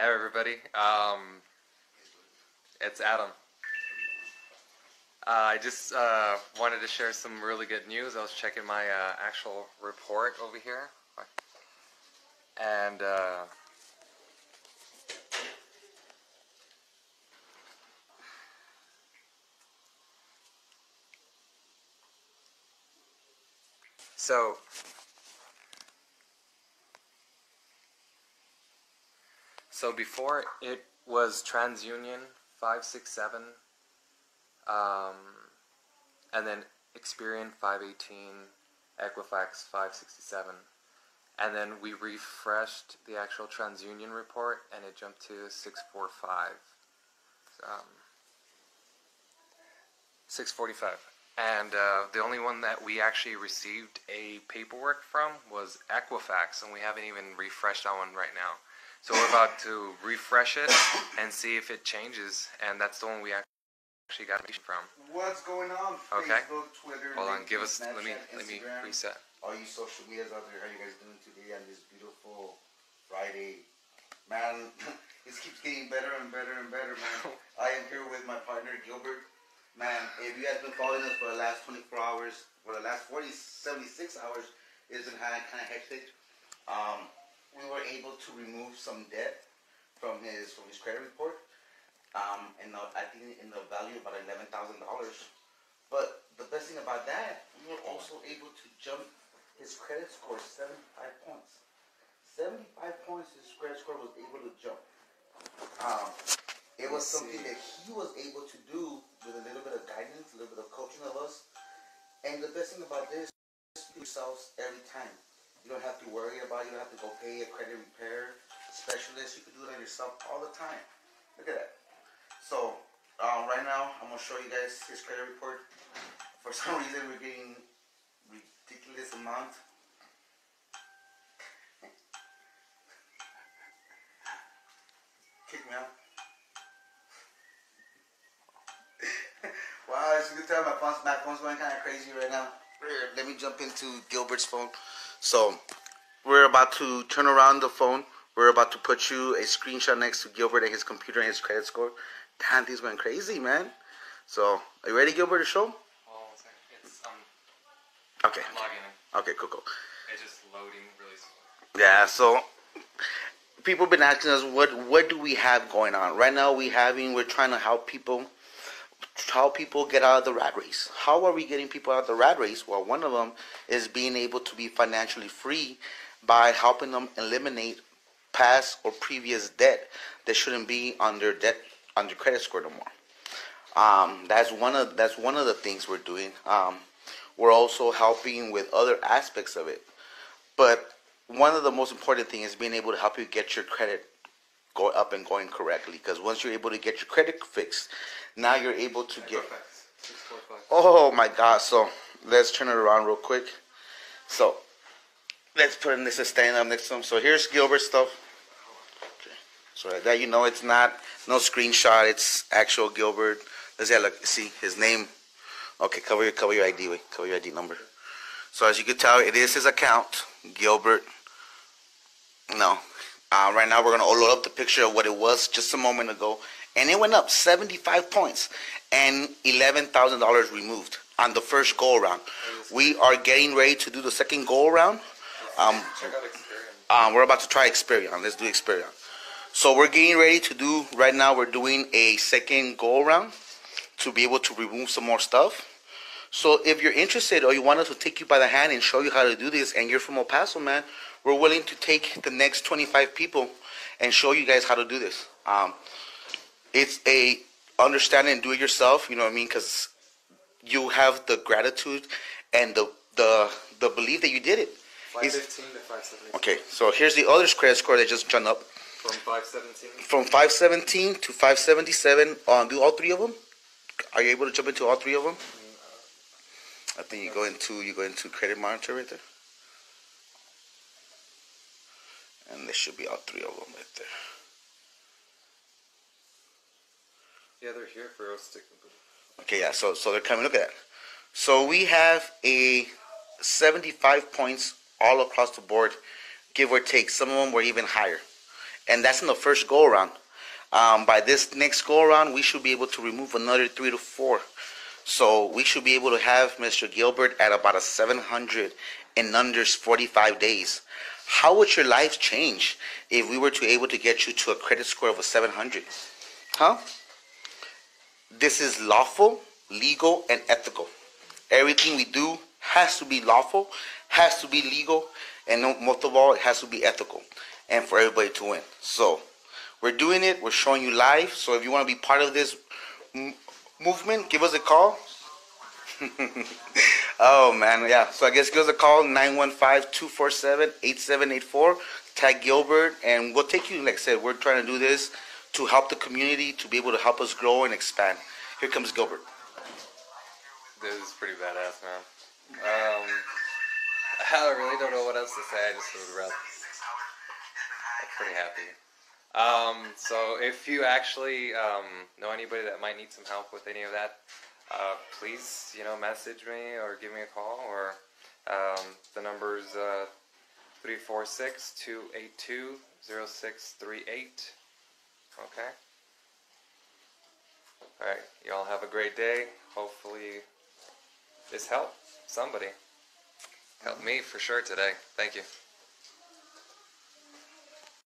Hey everybody, it's Adam. I just wanted to share some really good news. I was checking my actual report over here, and so before it was TransUnion 567, and then Experian 518, Equifax 567. And then we refreshed the actual TransUnion report, and it jumped to 645. 645. And the only one that we actually received a paperwork from was Equifax, and we haven't even refreshed that one right now. So we're about to refresh it and see if it changes, and that's the one we actually got information from. What's going on? Okay. Facebook, Twitter, Hold on, LinkedIn, give us. Snapchat, Let me Instagram, reset. all you social medias out there, how you guys doing today on this beautiful Friday? Man, this keeps getting better and better and better, man. I am here with my partner Gilbert. Man, if you guys been following us for the last 24 hours, for the last 76 hours, it's been kind of hectic. We were able to remove some debt from his credit report. And I think in the value of about $11,000. But the best thing about that, we were also able to jump his credit score 75 points. 75 points his credit score was able to jump. It was something that he was able to do with a little bit of guidance, a little bit of coaching of us. And the best thing about this, yourselves every time. You don't have to worry about it. You don't have to go pay a credit repair specialist. You can do it on yourself all the time. Look at that. So, right now, I'm going to show you guys his credit report. For some reason, we're getting ridiculous amount. Kick me out. Wow, as you can tell, my phone's going kind of crazy right now. Let me jump into Gilbert's phone. So, we're about to turn around the phone. We're about to put you a screenshot next to Gilbert and his computer and his credit score. Damn, he's going crazy, man. So, are you ready, Gilbert, to show? Oh, it's okay. I'm logging in. Okay, cool. It's just loading really slow. Yeah, so people have been asking us what do we have going on right now. We're trying to help people get out of the rat race. How are we getting people out of the rat race? Well, one of them is being able to be financially free by helping them eliminate past or previous debt that shouldn't be on their credit score no more. That's one of the things we're doing. We're also helping with other aspects of it, but one of the most important things is being able to help you get your credit go up and going correctly. Because once you're able to get your credit fixed, now you're able to get. 645. Oh my God! So let's turn it around real quick. So let's put in this standing up next to him. So here's Gilbert's stuff. Okay. So that it's not no screenshot. It's actual Gilbert. Let's see his name. Okay, cover your ID. Cover your ID number. So as you can tell, it is his account, Gilbert. No. Right now we're going to load up the picture of what it was just a moment ago. And it went up 75 points and $11,000 removed on the first go around. We are getting ready to do the second go around. Check out Experian. We're about to try Experian. Let's do Experian. So we're getting ready to do, right now we're doing a second go around to be able to remove some more stuff. So if you're interested or you want us to take you by the hand and show you how to do this and you're from El Paso, man, we're willing to take the next 25 people and show you guys how to do this. It's a understanding and do it yourself, you know what I mean? Because you have the gratitude and the belief that you did it. 515 to 517. Okay, so here's the other credit score that just jumped up. From 517? From 517 to 577. Do all three of them? Are you able to jump into all three of them? I think you go into credit monitor right there. And there should be all three of them right there. Yeah, they're here for us to. Okay, yeah, so they're coming. Look at that. So we have a 75 points all across the board, give or take. Some of them were even higher. and that's in the first go around. By this next go around, we should be able to remove another 3 to 4. So we should be able to have Mr. Gilbert at about a 700 in under 45 days. How would your life change if we were to able to get you to a credit score of a 700? Huh? This is lawful, legal, and ethical. Everything we do has to be lawful, has to be legal, and most of all, it has to be ethical, and for everybody to win. So we're doing it. We're showing you live. So if you want to be part of this movement, give us a call. Oh man, yeah. So I guess give us a call, 915-247-8784. Tag Gilbert, and we'll take you. Like I said, we're trying to do this to help the community, to be able to help us grow and expand. Here comes Gilbert. This is pretty badass, man. I really don't know what else to say. I just was pretty happy. So if you actually know anybody that might need some help with any of that, please, message me or give me a call, or the number's 346-282-0638. Okay? Alright, you all have a great day. Hopefully this helped somebody. Helped me for sure today. Thank you.